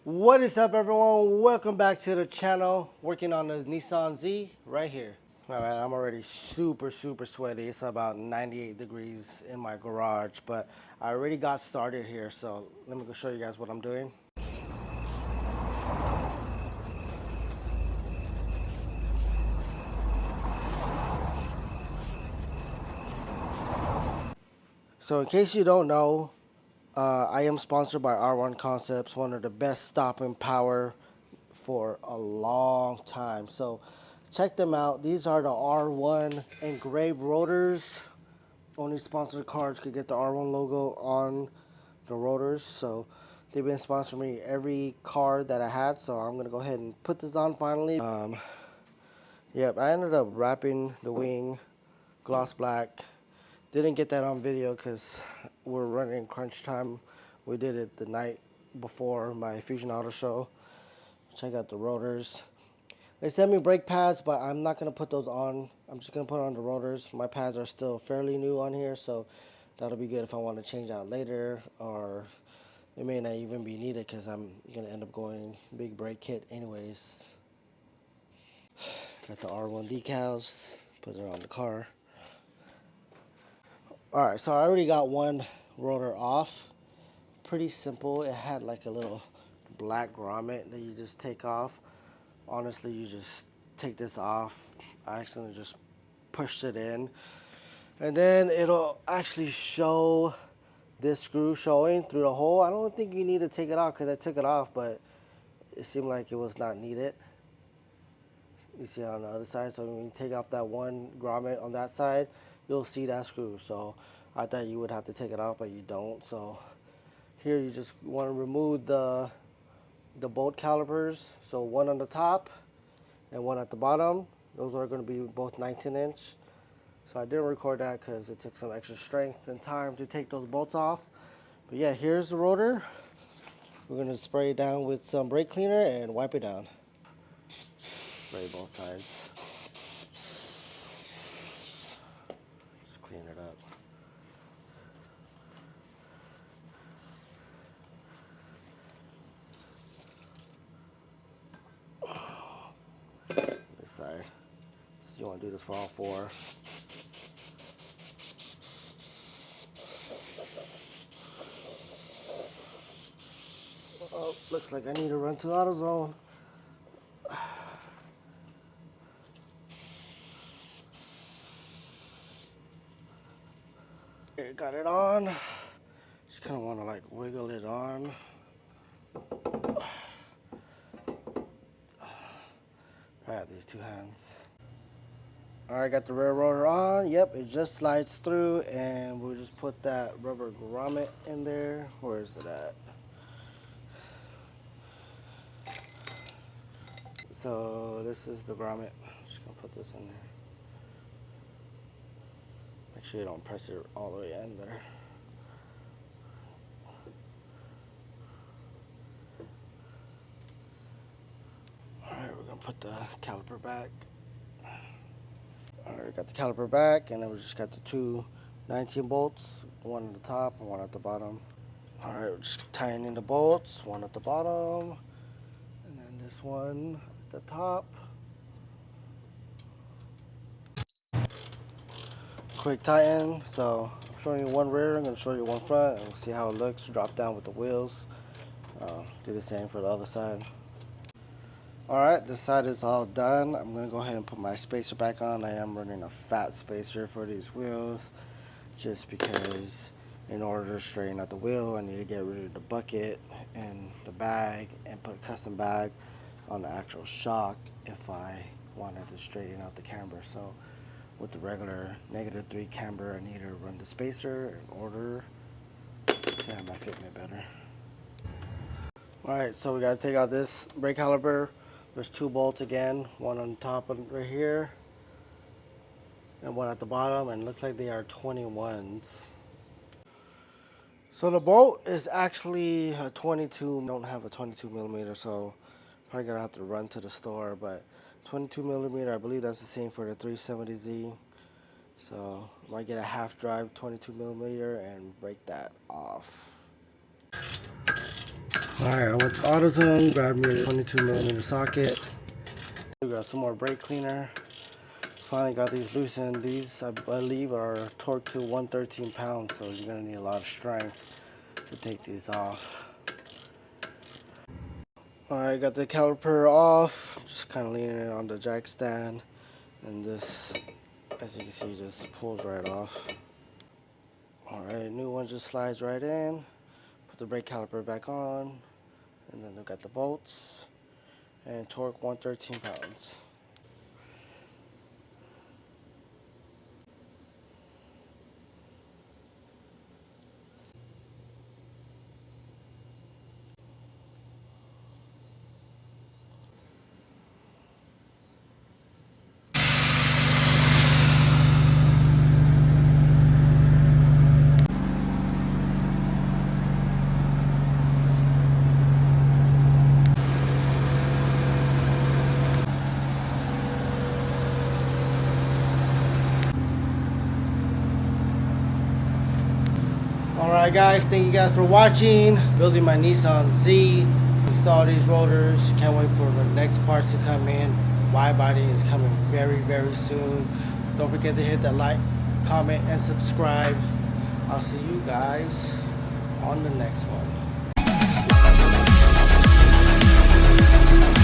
What is up, everyone? Welcome back to the channel. Working on the Nissan Z right here. All right, I'm already super sweaty. It's about 98 degrees in my garage, but I already got started here, so let me go show you guys what I'm doing. So in case you don't know, I am sponsored by R1 Concepts, one of the best stopping power for a long time. So check them out. These are the R1 engraved rotors. Only sponsored cars could get the R1 logo on the rotors. So they've been sponsoring me every car that I had. So I'm gonna go ahead and put this on finally. Yep, I ended up wrapping the wing gloss black. Didn't get that on video because we're running crunch time. We did it the night before my Fusion Auto Show. Check out the rotors. They sent me brake pads, but I'm not going to put those on. I'm just going to put on the rotors. My pads are still fairly new on here, so that'll be good if I want to change out later, or it may not even be needed because I'm going to end up going big brake kit anyways. Got the R1 decals, put it on the car. Alright, so I already got one rotor off. Pretty simple. It had like a little black grommet that you just take off. Honestly, you just take this off. I accidentally just pushed it in. And then it'll actually show this screw showing through the hole. I don't think you need to take it off because I took it off, but it seemed like it was not needed. You see on the other side, so when you take off that one grommet on that side, you'll see that screw. So I thought you would have to take it off, but you don't. So here you just want to remove the bolt calipers. So one on the top and one at the bottom. Those are going to be both 19-inch. So I didn't record that because it took some extra strength and time to take those bolts off. But yeah, here's the rotor. We're going to spray it down with some brake cleaner and wipe it down. Spray both sides. Just clean it up. This side. So you want to do this for all four. Oh, looks like I need to run to AutoZone. Okay, got it on. Just kind of want to like wiggle it on. I have these two hands. Alright, got the rear rotor on. Yep, it just slides through, and we'll just put that rubber grommet in there. Where is it at? So this is the grommet. Just gonna put this in there. Make sure you don't press it all the way in there. Alright, we're gonna put the caliper back. Alright, got the caliper back, and then we just got the two 19 bolts, one at the top and one at the bottom. Alright, we're just tying in the bolts, one at the bottom, and then this one at the top. Quick tighten. So I'm showing you one rear, I'm going to show you one front, and we'll see how it looks. Drop down with the wheels. Do the same for the other side. Alright, this side is all done. I'm going to go ahead and put my spacer back on. I am running a fat spacer for these wheels, just because in order to straighten out the wheel, I need to get rid of the bucket and the bag and put a custom bag on the actual shock if I wanted to straighten out the camber. So with the regular -3 camber, I need to run the spacer in order to have my fitment better. Alright, so we got to take out this brake caliper. There's two bolts again, one on top of right here and one at the bottom, and it looks like they are 21s. So the bolt is actually a 22. I don't have a 22 millimeter, so probably gonna have to run to the store, but 22 millimeter, I believe that's the same for the 370Z. So I might get a half drive 22 millimeter and break that off. Alright, I went to AutoZone, grabbed me a 22mm socket. We got some more brake cleaner. Finally got these loosened. These, I believe, are torqued to 113 pounds, so you're going to need a lot of strength to take these off. Alright, got the caliper off. Just kind of leaning it on the jack stand. And this, as you can see, just pulls right off. Alright, new one just slides right in. Put the brake caliper back on. And then we got the bolts. And torque 113 pounds. Alright guys, thank you guys for watching. Building my Nissan Z. Install these rotors. Can't wait for the next parts to come in. Wide body is coming very, very soon. Don't forget to hit that like, comment, and subscribe. I'll see you guys on the next one.